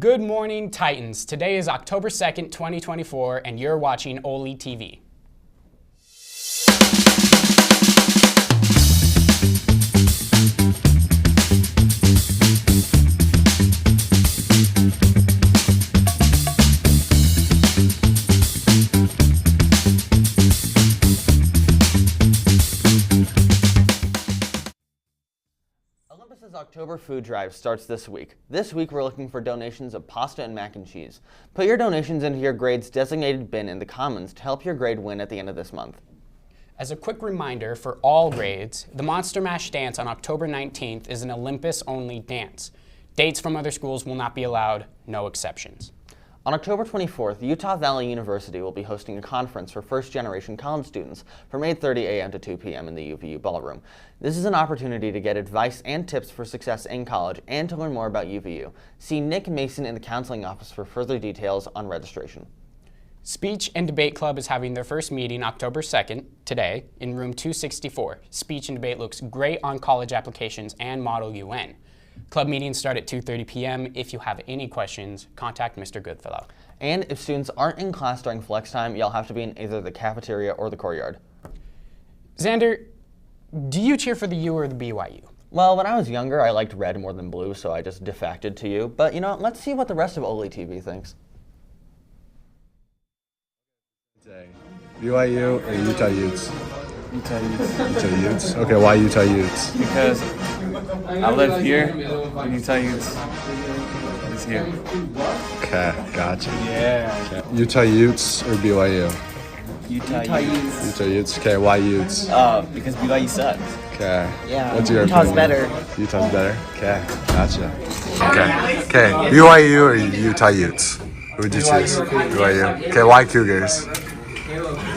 Good morning, Titans. Today is October 2nd, 2024, and you're watching OlyTV. Olympus's October food drive starts this week. This week we're looking for donations of pasta and mac and cheese. Put your donations into your grade's designated bin in the Commons to help your grade win at the end of this month. As a quick reminder for all grades, the Monster Mash dance on October 19th is an Olympus-only dance. Dates from other schools will not be allowed, no exceptions. On October 24th, Utah Valley University will be hosting a conference for first-generation college students from 8:30 a.m. to 2 p.m. in the UVU ballroom. This is an opportunity to get advice and tips for success in college and to learn more about UVU. See Nick Mason in the counseling office for further details on registration. Speech and Debate Club is having their first meeting October 2nd, today, in room 264. Speech and Debate looks great on college applications and Model UN. Club meetings start at 2:30 p.m. If you have any questions, contact Mr. Goodfellow. And if students aren't in class during flex time, you'll have to be in either the cafeteria or the courtyard. Xander, do you cheer for the U or the BYU? Well, when I was younger, I liked red more than blue, so I just defected to U. But, you know, let's see what the rest of OlyTV thinks. BYU or Utah Utes? Utah Utes. Utah Utes? Okay, why Utah Utes? Because I live here, and Utah Utes is here. Okay, gotcha. Yeah. Okay. Utah Utes or BYU? Utah Utes. Utah Utes. Okay, why Utes? Because BYU sucks. Okay. Yeah. What's your Utah's opinion? better. Utah's better? Okay, gotcha. Okay, BYU or Utah Utes? Who would you choose? BYU. Okay, why Cougars?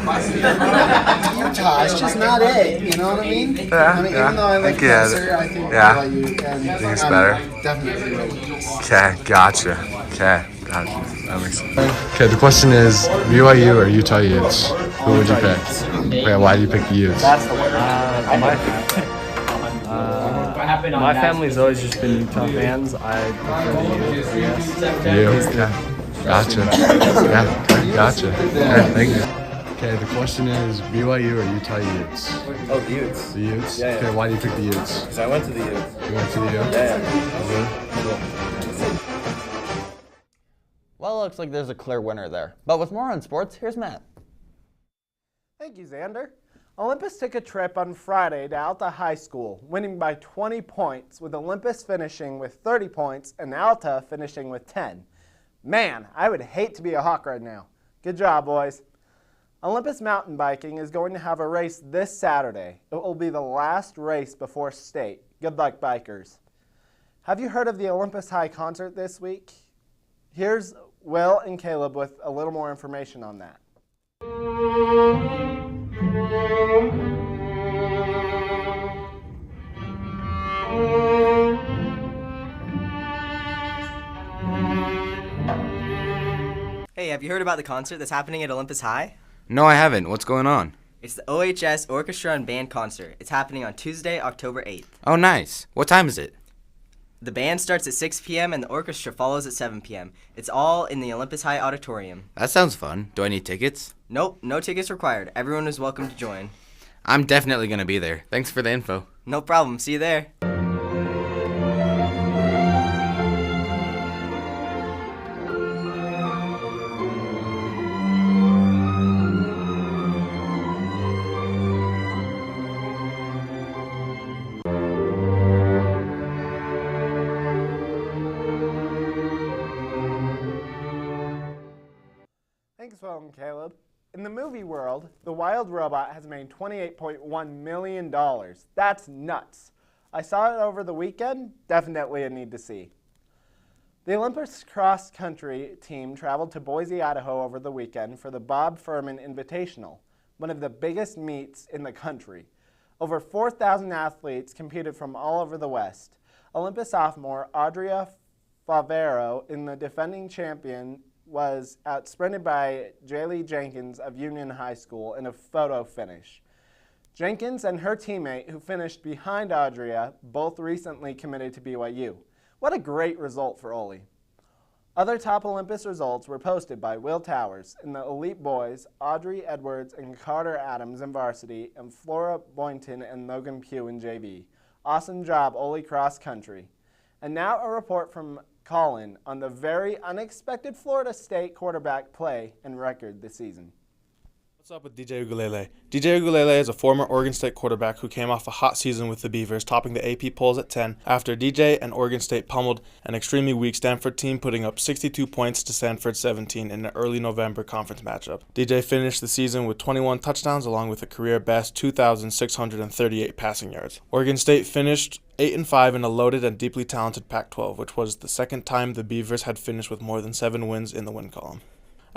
Utah, it's just not it, you know what I mean? Yeah, Even though I like Mercer, I think BYU think it's better? Definitely really. Okay, gotcha. That makes sense. Okay, the question is BYU or Utah Utes? Who would you pick? Okay, why do you pick the Utes? My family's always just been Utah fans. I prefer the Utes, I guess. You? Yeah. Gotcha. Yeah, gotcha. Okay, thank you. Okay, the question is BYU or Utah Utes? Oh, the Utes. The Utes? Yeah. Okay, why do you pick the Utes? Because I went to the Utes. You went to the Utes? Yeah. Well, it looks like there's a clear winner there. But with more on sports, here's Matt. Thank you, Xander. Olympus took a trip on Friday to Alta High School, winning by 20 points, with Olympus finishing with 30 points and Alta finishing with 10. Man, I would hate to be a Hawk right now. Good job, boys. Olympus mountain biking is going to have a race this Saturday. It will be the last race before state. Good luck, bikers. Have you heard of the Olympus High concert this week? Here's Will and Caleb with a little more information on that. Hey, have you heard about the concert that's happening at Olympus High? No, I haven't. What's going on? It's the OHS Orchestra and Band Concert. It's happening on Tuesday, October 8th. Oh, nice. What time is it? The band starts at 6 p.m. and the orchestra follows at 7 p.m. It's all in the Olympus High Auditorium. That sounds fun. Do I need tickets? Nope, no tickets required. Everyone is welcome to join. I'm definitely going to be there. Thanks for the info. No problem. See you there. Thanks, Will and Caleb. In the movie world, The Wild Robot has made $28.1 million. That's nuts. I saw it over the weekend. Definitely a need to see. The Olympus cross-country team traveled to Boise, Idaho over the weekend for the Bob Furman Invitational, one of the biggest meets in the country. Over 4,000 athletes competed from all over the West. Olympus sophomore Audria Favero, in the defending champion, was outsprinted by Jaylee Jenkins of Union High School in a photo finish. Jenkins and her teammate, who finished behind Audria, both recently committed to BYU. What a great result for Oli. Other top Olympus results were posted by Will Towers in the elite boys, Audrey Edwards and Carter Adams in varsity, and Flora Boynton and Logan Pugh in JV. Awesome job, Oly Cross Country. And now a report from Colin on the very unexpected Florida State quarterback play and record this season. What's up with DJ Ugalele? DJ Ugalele is a former Oregon State quarterback who came off a hot season with the Beavers, topping the AP polls at 10 after DJ and Oregon State pummeled an extremely weak Stanford team, putting up 62 points to Stanford's 17 in an early November conference matchup. DJ finished the season with 21 touchdowns along with a career-best 2,638 passing yards. Oregon State finished 8-5 in a loaded and deeply talented Pac-12, which was the second time the Beavers had finished with more than 7 wins in the win column.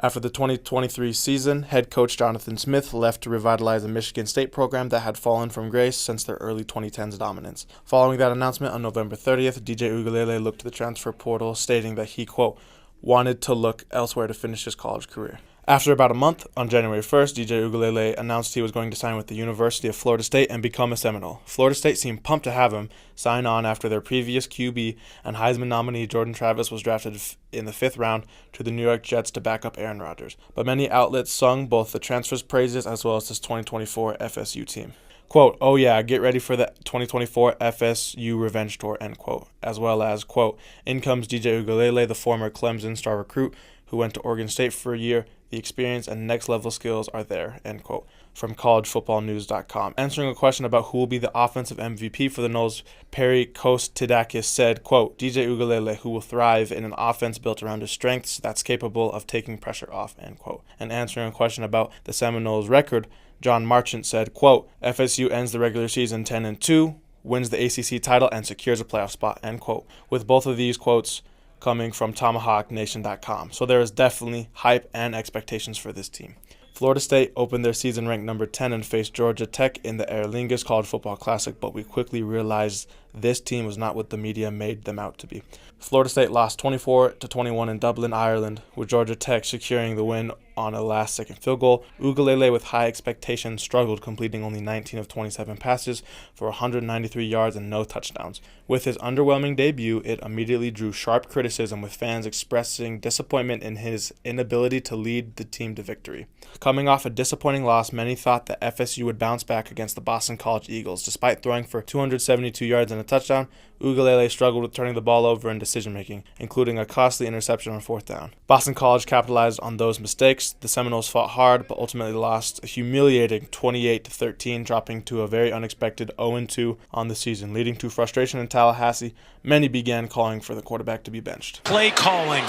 After the 2023 season, head coach Jonathan Smith left to revitalize a Michigan State program that had fallen from grace since their early 2010s dominance. Following that announcement on November 30th, DJ Ugalele looked to the transfer portal, stating that he, quote, wanted to look elsewhere to finish his college career. After about a month, on January 1st, DJ Ugalele announced he was going to sign with the University of Florida State and become a Seminole. Florida State seemed pumped to have him sign on after their previous QB and Heisman nominee Jordan Travis was drafted in the 5th round to the New York Jets to back up Aaron Rodgers. But many outlets sung both the transfer's praises as well as his 2024 FSU team. Quote, oh yeah, get ready for the 2024 FSU Revenge Tour, end quote. As well as, quote, in comes DJ Ugalele, the former Clemson star recruit who went to Oregon State for a year. The experience and next-level skills are there, end quote, from collegefootballnews.com. Answering a question about who will be the offensive MVP for the Noles, Perry Kostidakis said, quote, DJ Ugalele, who will thrive in an offense built around his strengths that's capable of taking pressure off, end quote. And answering a question about the Seminoles' record, John Marchant said, quote, FSU ends the regular season 10-2, wins the ACC title, and secures a playoff spot, end quote. With both of these quotes coming from TomahawkNation.com. So there is definitely hype and expectations for this team. Florida State opened their season ranked number 10 and faced Georgia Tech in the Aer Lingus College Football Classic, but we quickly realized this team was not what the media made them out to be. Florida State lost 24-21 in Dublin, Ireland, with Georgia Tech securing the win on a last-second field goal. Ugalele, with high expectations, struggled, completing only 19 of 27 passes for 193 yards and no touchdowns. With his underwhelming debut, it immediately drew sharp criticism, with fans expressing disappointment in his inability to lead the team to victory. Coming off a disappointing loss, many thought that FSU would bounce back against the Boston College Eagles. Despite throwing for 272 yards and a touchdown, Ugalele struggled with turning the ball over in decision-making, including a costly interception on 4th down. Boston College capitalized on those mistakes. The Seminoles fought hard, but ultimately lost a humiliating 28-13, dropping to a very unexpected 0-2 on the season, leading to frustration in Tallahassee. Many began calling for the quarterback to be benched. Play calling.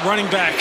Running back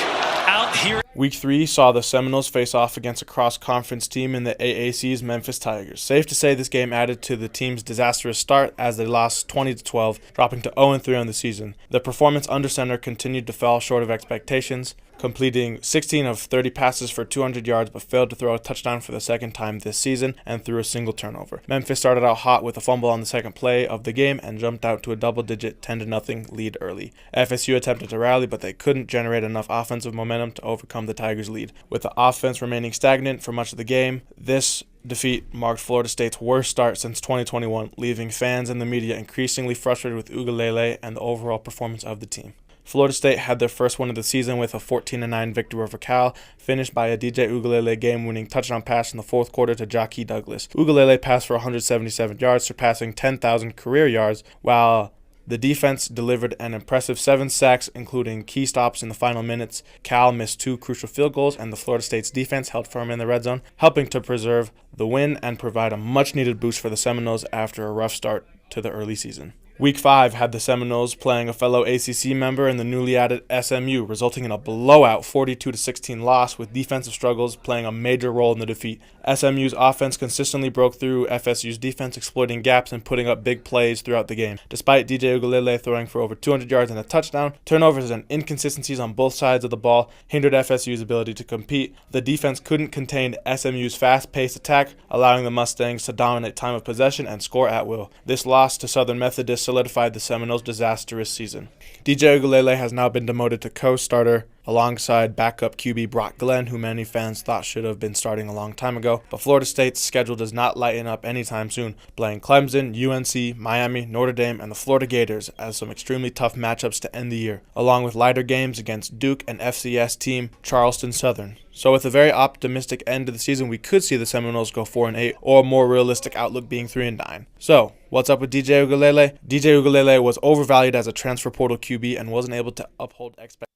out here. Week 3 saw the Seminoles face off against a cross-conference team in the AAC's Memphis Tigers. Safe to say this game added to the team's disastrous start as they lost 20-12, dropping to 0-3 on the season. The performance under center continued to fall short of expectations, completing 16 of 30 passes for 200 yards, but failed to throw a touchdown for the second time this season and threw a single turnover. Memphis started out hot with a fumble on the second play of the game and jumped out to a double-digit 10-0 lead early. FSU attempted to rally, but they couldn't generate enough offensive momentum to overcome the Tigers' lead. With the offense remaining stagnant for much of the game, this defeat marked Florida State's worst start since 2021, leaving fans and the media increasingly frustrated with Ugalele and the overall performance of the team. Florida State had their first win of the season with a 14-9 victory over Cal, finished by a DJ Ugalele game-winning touchdown pass in the 4th quarter to Jockey Douglas. Ugalele passed for 177 yards, surpassing 10,000 career yards, while the defense delivered an impressive 7 sacks, including key stops in the final minutes. Cal missed 2 crucial field goals, and the Florida State's defense held firm in the red zone, helping to preserve the win and provide a much-needed boost for the Seminoles after a rough start to the early season. Week 5 had the Seminoles playing a fellow ACC member in the newly added SMU, resulting in a blowout 42-16 loss, with defensive struggles playing a major role in the defeat. SMU's offense consistently broke through FSU's defense, exploiting gaps and putting up big plays throughout the game. Despite DJ Ugalele throwing for over 200 yards and a touchdown, turnovers and inconsistencies on both sides of the ball hindered FSU's ability to compete. The defense couldn't contain SMU's fast-paced attack, allowing the Mustangs to dominate time of possession and score at will. This loss to Southern Methodist solidified the Seminoles' disastrous season. DJ Ugalele has now been demoted to co-starter alongside backup QB Brock Glenn, who many fans thought should have been starting a long time ago. But Florida State's schedule does not lighten up anytime soon, playing Clemson, UNC, Miami, Notre Dame, and the Florida Gators as some extremely tough matchups to end the year, along with lighter games against Duke and FCS team Charleston Southern. So with a very optimistic end to the season, we could see the Seminoles go 4-8, or a more realistic outlook being 3-9. So, what's up with DJ Ugalele? DJ Ugalele was overvalued as a transfer portal QB and wasn't able to uphold expectations.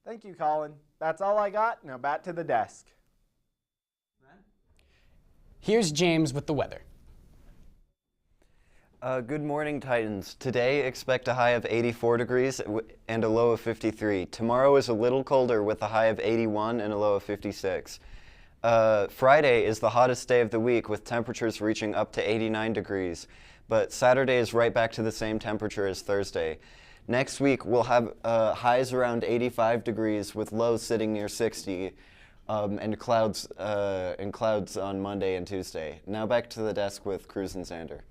Thank you, Colin. That's all I got. Now back to the desk. Here's James with the weather. Good morning, Titans. Today, expect a high of 84 degrees and a low of 53. Tomorrow is a little colder with a high of 81 and a low of 56. Friday is the hottest day of the week with temperatures reaching up to 89 degrees. But Saturday is right back to the same temperature as Thursday. Next week, we'll have highs around 85 degrees with lows sitting near 60 and clouds on Monday and Tuesday. Now back to the desk with Cruz and Xander.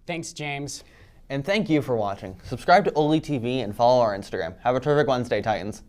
Thanks, James. And thank you for watching. Subscribe to OlyTV and follow our Instagram. Have a terrific Wednesday, Titans.